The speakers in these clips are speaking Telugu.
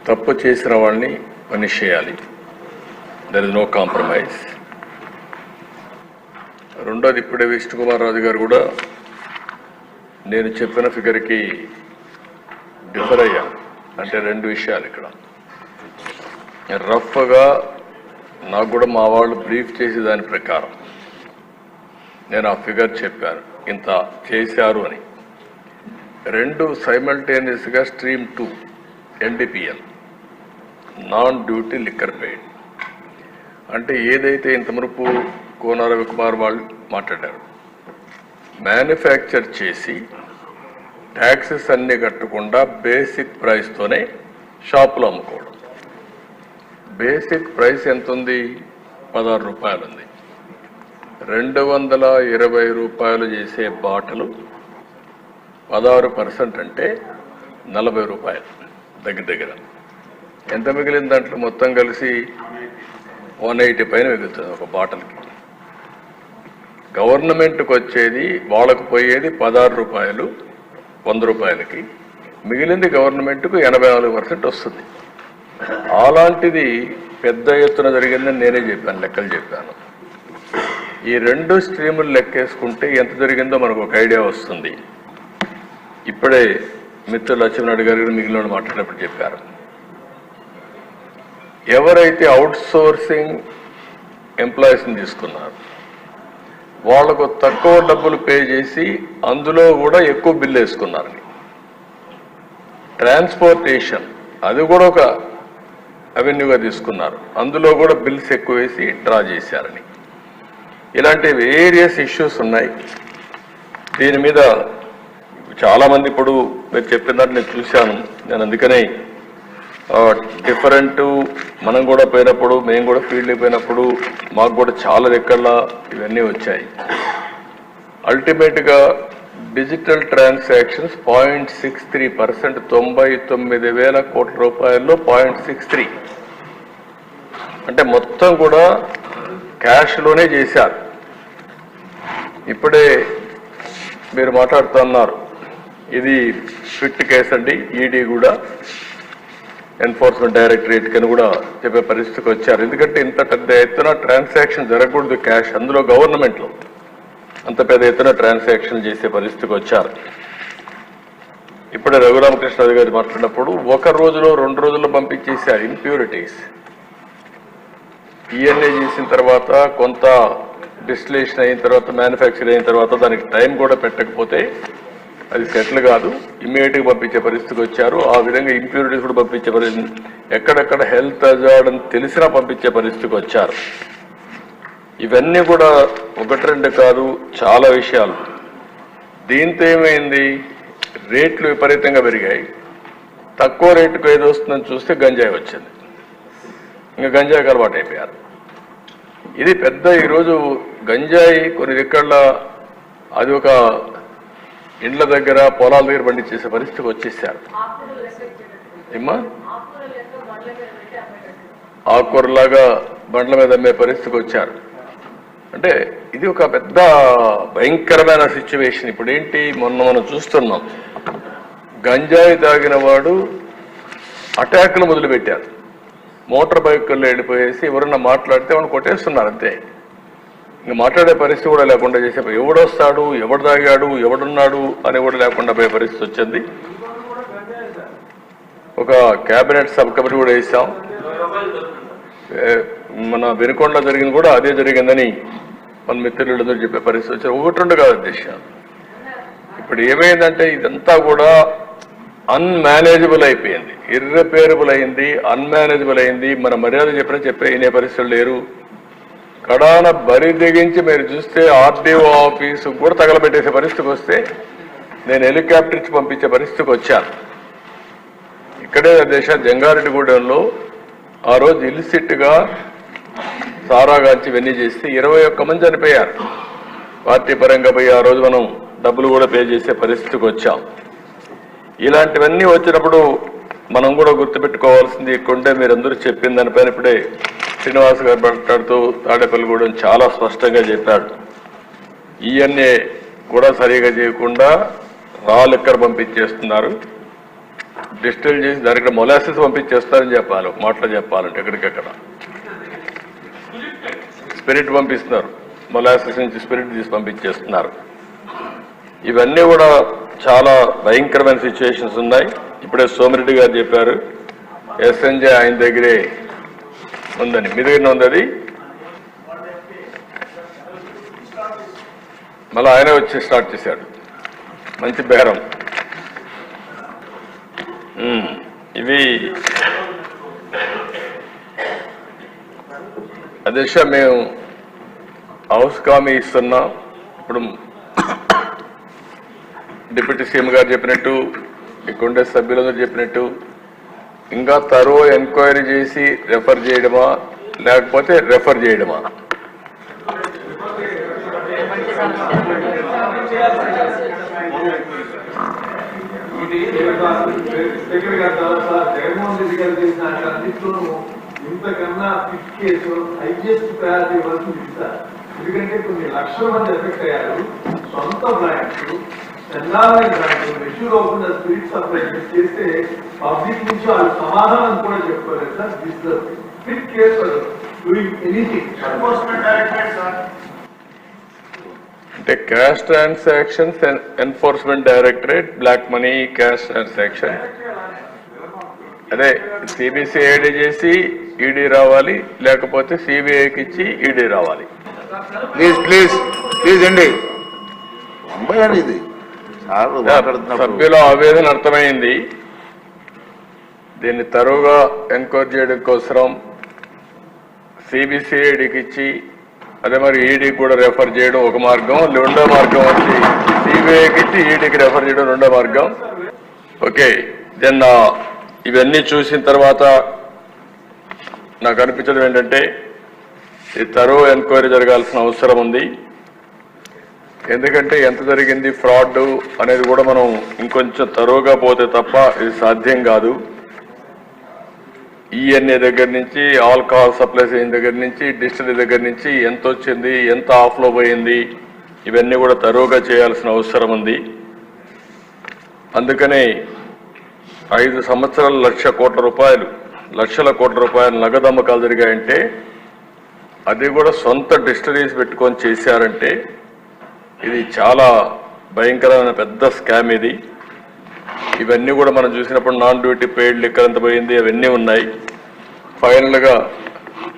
తప్పు చేసిన వాళ్ళని పనిష్ చేయాలి. There is no compromise. రెండోది, ఇప్పుడే విష్ణుకుమార్ రాజు గారు కూడా నేను చెప్పిన ఫిగర్కి డిఫర్ అయ్యాను. అంటే రెండు విషయాలు ఇక్కడ రఫ్గా నాకు కూడా మా వాళ్ళు బ్రీఫ్ చేసి దాని ప్రకారం నేను ఆ ఫిగర్ చెప్పాను, ఇంత చేశారు అని. రెండు సైమల్టేనియస్గా stream 2 NDPL non duty liquor paid అంటే ఏదైతే ఇంత మునుపు కోన రవికుమార్ వాళ్ళు మాట్లాడారు, మ్యానుఫ్యాక్చర్ చేసి ట్యాక్సెస్ అన్నీ కట్టకుండా బేసిక్ ప్రైస్తోనే షాపులో అమ్ముకోవడం. బేసిక్ ప్రైస్ ఎంత ఉంది? 16 రూపాయలు ఉంది. 220 రూపాయలు చేసే బాటలు 16% అంటే 40 రూపాయలు దగ్గర. ఎంత మిగిలిన దాంట్లో మొత్తం కలిసి 180 పైన మిగులుతుంది ఒక బాటల్కి. గవర్నమెంట్కి వచ్చేది, వాళ్ళకు పోయేది 16 రూపాయలు 100 రూపాయలకి, మిగిలింది గవర్నమెంట్కు 84% వస్తుంది. అలాంటిది పెద్ద ఎత్తున జరిగిందని నేనే చెప్పాను, లెక్కలు చెప్పాను. ఈ రెండు స్ట్రీములు లెక్కేసుకుంటే ఎంత జరిగిందో మనకు ఒక ఐడియా వస్తుంది. ఇప్పుడే మిత్రులు లక్ష్మణ్ గారు మిగిలిన మాట్లాడినప్పుడు చెప్పారు, ఎవరైతే అవుట్ సోర్సింగ్ ఎంప్లాయీస్ని తీసుకున్నారు వాళ్లకు తక్కువ డబ్బులు పే చేసి అందులో కూడా ఎక్కువ బిల్లు వేసుకున్నారని. ట్రాన్స్పోర్టేషన్ అది కూడా ఒక అవెన్యూగా తీసుకున్నారు, అందులో కూడా బిల్స్ ఎక్కువ వేసి డ్రా చేశారని. ఇలాంటి వేరియస్ ఇష్యూస్ ఉన్నాయి. దీని మీద చాలామంది ఇప్పుడు మీరు చెప్పినట్టు నేను చూశాను. నేను అందుకనే డిఫరెంట్ మనం కూడా పోయినప్పుడు, మేము కూడా ఫీల్డ్కి పోయినప్పుడు మాకు కూడా చాలా ఎక్కడలా ఇవన్నీ వచ్చాయి. అల్టిమేట్గా డిజిటల్ ట్రాన్సాక్షన్స్ 0.63%, 99,000 కోట్ల రూపాయల్లో 0.63 అంటే మొత్తం కూడా క్యాష్లోనే చేశారు. ఇప్పుడే మీరు మాట్లాడుతున్నారు, ఇది ఫిట్ కేసు అండి. ఈడీ కూడా ఎన్ఫోర్స్మెంట్ డైరెక్టరేట్ కని కూడా చెప్పే పరిస్థితికి వచ్చారు. ఎందుకంటే ఇంత పెద్ద ఎత్తున ట్రాన్సాక్షన్ జరగకూడదు క్యాష్, అందులో గవర్నమెంట్లో అంత పెద్ద ఎత్తున ట్రాన్సాక్షన్ చేసే పరిస్థితికి వచ్చారు. ఇప్పుడే రఘురామకృష్ణ గారు మాట్లాడినప్పుడు 1 రోజులో 2 రోజుల్లో పంపించేశారు ఇంప్యూరిటీస్. ఈఎన్ఏ చేసిన తర్వాత, కొంత డిస్టిలేషన్ అయిన తర్వాత, మ్యానుఫ్యాక్చర్ అయిన తర్వాత దానికి టైం కూడా పెట్టకపోతే అది సెటిల్ కాదు, ఇమ్మీడియట్గా పంపించే పరిస్థితికి వచ్చారు. ఆ విధంగా ఇంప్యూరిటీస్ కూడా పంపించే పరిస్థితి, ఎక్కడెక్కడ హెల్త్ హజార్డ్ అని తెలిసినా పంపించే పరిస్థితికి వచ్చారు. ఇవన్నీ కూడా 1-2 కాదు, చాలా విషయాలు. దీంతో ఏమైంది, రేట్లు విపరీతంగా పెరిగాయి. తక్కువ రేటుకు ఏది వస్తుందని చూస్తే గంజాయి వచ్చింది. ఇంకా గంజాయికి అలవాటు అయిపోయారు. ఇది పెద్ద ఈరోజు గంజాయి కొన్ని దిక్కళ్ళ అది ఒక ఇండ్ల దగ్గర, పొలాల దగ్గర పండించేసే పరిస్థితికి వచ్చేసారు. ఏమ్మా, ఆకుకూరలాగా బండ్ల మీద అమ్మే పరిస్థితికి వచ్చారు. అంటే ఇది ఒక పెద్ద భయంకరమైన సిచ్యువేషన్. ఇప్పుడు ఏంటి, మొన్న మనం చూస్తున్నాం, గంజాయి తాగిన వాడు అటాక్లు మొదలుపెట్టారు. మోటార్ బైకుల్లో వెళ్ళిపోయేసి ఎవరన్నా మాట్లాడితే వాడు కొట్టేస్తున్నారు అంతే. ఇంకా మాట్లాడే పరిస్థితి కూడా లేకుండా చేసే, ఎవడొస్తాడు, ఎవడు తాగాడు, ఎవడున్నాడు అని కూడా లేకుండా పోయే పరిస్థితి వచ్చింది. ఒక క్యాబినెట్ సబ్ కమిటీ కూడా వేసాం. మన వెనుకొండలో జరిగింది కూడా అదే జరిగిందని మన మిత్రులందరూ చెప్పే పరిస్థితి వచ్చారు. 1-2 కాదు అధ్యక్ష. ఇప్పుడు ఏమైందంటే ఇదంతా కూడా అన్మేనేజబుల్ అయిపోయింది, ఇర్రిపేరబుల్ అయింది, అన్మేనేజబుల్ అయింది. మన మర్యాద చెప్పే వినే పరిస్థితులు లేరు. కడాన బరి తెగించి మీరు చూస్తే ఆర్డీఓ ఆఫీసు కూడా తగలబెట్టేసే పరిస్థితికి వస్తే నేను హెలికాప్టర్ ఇచ్చి పంపించే పరిస్థితికి వచ్చాను. ఇక్కడే దేశ జంగారెడ్డిగూడెంలో ఆ రోజు ఇల్సిట్గా సారాగాంచి ఇవన్నీ చేస్తే 21 మంది చనిపోయారు. పార్టీ పరంగా పోయి ఆ రోజు మనం డబ్బులు కూడా పే చేసే పరిస్థితికి వచ్చాం. ఇలాంటివన్నీ వచ్చినప్పుడు మనం కూడా గుర్తుపెట్టుకోవాల్సింది కొంటే మీరందరూ చెప్పిన దానిపైన ఇప్పుడే శ్రీనివాస్ గారు మాట్లాడుతూ తాడేపల్లిగూడెం చాలా స్పష్టంగా చెప్పాడు. ఈఎన్ఏ కూడా సరిగా చేయకుండా రా లెక్కర్ పంపించేస్తున్నారు. డిస్టిల్ చేసి డైరెక్ట్ మొలాసిస్ పంపించేస్తారని చెప్పాలి, ఒక మాటలో చెప్పాలంటే ఎక్కడికెక్కడ స్పిరిట్ పంపిస్తున్నారు, మొలాసిస్ నుంచి స్పిరిట్ తీసి పంపించేస్తున్నారు. ఇవన్నీ కూడా చాలా భయంకరమైన సిచ్యువేషన్స్ ఉన్నాయి. ఇప్పుడే సోమిరెడ్డి గారు చెప్పారు ఎస్ఎన్జే ఆయన దగ్గరే ఉందని. మీ దగ్గర ఉంది అది, మళ్ళీ ఆయన వచ్చి స్టార్ట్ చేశాడు. మంచి బేరం. ఇవి అధ్యక్ష మేము హౌస్ కామీ ఇస్తున్నాం. ఇప్పుడు డిప్యూటీ సీఎం గారు చెప్పినట్టు, ఇక్కడుండే సభ్యులందరూ చెప్పినట్టు ఇంకా తరో ఎంక్వైరీ చేసి రెఫర్ చేయడమా లేకపోతే రెఫర్ చేయడమా? జగన్మోహన్ రెడ్డి గారు చేసిన అన్నింటిలోనూ ఇంతకన్నా ఫిఫ్త్ కేసు హైయెస్ట్ ప్రయారిటీ వరకు ఇస్తారు. ఎందుకంటే కొన్ని లక్షల మంది ఎఫెక్ట్ అయ్యారు. సొంత బ్రాండ్స్, ఎన్ఆర్ఐ బ్రాండ్స్ మెచ్యూర్ అవ్వకుండా స్పిరిట్ సప్లై చేస్తే పబ్లిక్ నుంచి వాళ్ళు సమాధానం కూడా చెప్పుకోలేదు sir. This the fifth case doing anything. అంటే cash transactions enforcement directorate, black money cash transaction, అదే సిబిసిఐడి చేసి ఈడీ రావాలి, లేకపోతే సిబిఐకి ఇచ్చి ఈడీ రావాలి. ప్లీజ్ ప్లీజ్ ప్లీజ్ అండి. ఇది సభ్యుల ఆవేదన అర్థమైంది. దీన్ని తరువుగా ఎంక్వైరీ చేయడం కోసం సిబిసిఐడికి ఇచ్చి అదే మరి ఈడీకి కూడా రెఫర్ చేయడం ఒక మార్గం, రెండో మార్గం వచ్చి సిబిఐకి ఇచ్చి ఈడీకి రెఫర్ చేయడం రెండో మార్గం. ఓకే, దెన్ ఇవన్నీ చూసిన తర్వాత నాకు అనిపించడం ఏంటంటే ఈ తరువు ఎంక్వైరీ జరగాల్సిన అవసరం ఉంది. ఎందుకంటే ఎంత జరిగింది ఫ్రాడ్ అనేది కూడా మనం ఇంకొంచెం తరువుగా పోతే తప్ప ఇది సాధ్యం కాదు. ఈఎన్ఏ దగ్గర నుంచి, ఆల్కహాల్ సప్లైస్ అయిన దగ్గర నుంచి, డిస్టిలరీ దగ్గర నుంచి ఎంత వచ్చింది, ఎంత ఆఫ్లో పోయింది, ఇవన్నీ కూడా తరువుగా చేయాల్సిన అవసరం ఉంది. అందుకనే 5 సంవత్సరాలు లక్షల కోట్ల రూపాయలు నగదు అమ్మకాలు జరిగాయంటే, అది కూడా సొంత డిస్టిలరీస్ పెట్టుకొని చేశారంటే ఇది చాలా భయంకరమైన పెద్ద స్కామ్ ఇది. ఇవన్నీ కూడా మనం చూసినప్పుడు నాన్ డ్యూటీ పెయిడ్ లిక్కర్ ఎంత పోయింది అవన్నీ ఉన్నాయి. ఫైనల్గా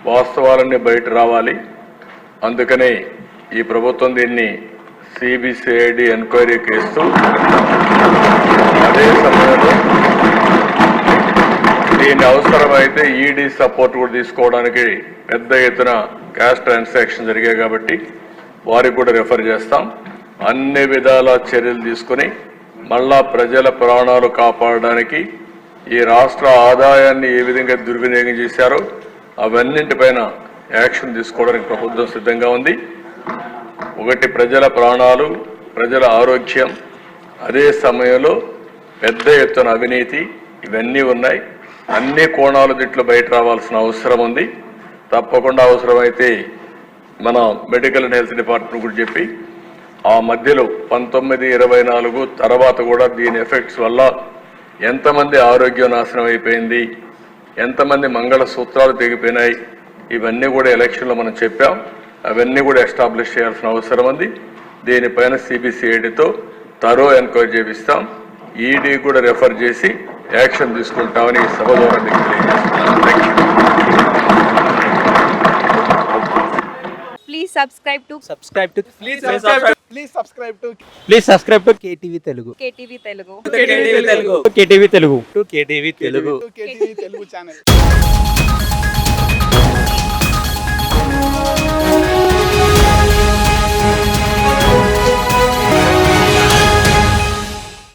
వాస్తవాలన్నీ బయట రావాలి. అందుకనే ఈ ప్రభుత్వం దీన్ని సిబిసిఐడి ఎంక్వైరీకి ఇస్తూ అదే సమయంలో దీన్ని అవసరమైతే ఈడీ సపోర్ట్ కూడా తీసుకోవడానికి పెద్ద ఎత్తున క్యాష్ ట్రాన్సాక్షన్ జరిగాయి కాబట్టి వారికి కూడా రెఫర్ చేస్తాం. అన్ని విధాల చర్యలు తీసుకుని మళ్ళా ప్రజల ప్రాణాలు కాపాడడానికి ఈ రాష్ట్ర ఆదాయాన్ని ఏ విధంగా దుర్వినియోగం చేశారో అవన్నింటిపైన యాక్షన్ తీసుకోవడానికి ప్రభుత్వం సిద్ధంగా ఉంది. ఒకటి ప్రజల ప్రాణాలు, ప్రజల ఆరోగ్యం, అదే సమయంలో పెద్ద ఎత్తున అవినీతి, ఇవన్నీ ఉన్నాయి. అన్ని కోణాలు దీంట్లో బయట రావాల్సిన అవసరం ఉంది. తప్పకుండా అవసరమైతే మన మెడికల్ అండ్ హెల్త్ డిపార్ట్మెంట్ కూడా చెప్పి ఆ మధ్యలో 1924 తర్వాత కూడా దీని ఎఫెక్ట్స్ వల్ల ఎంతమంది ఆరోగ్యం నాశనం అయిపోయింది, ఎంతమంది మంగళసూత్రాలు తెగిపోయినాయి, ఇవన్నీ కూడా ఎలక్షన్లో మనం చెప్పాం. అవన్నీ కూడా ఎస్టాబ్లిష్ చేయాల్సిన అవసరం ఉంది. దీనిపైన సిబిసిఐడితో తరో ఎంక్వైరీ చేపిస్తాం. ఈడీ కూడా రెఫర్ చేసి యాక్షన్ తీసుకుంటామని సభ ద్వారా మీకు తెలియజేస్తున్నాను. Please subscribe to KTV Telugu. KTV Telugu. KTV Telugu channel.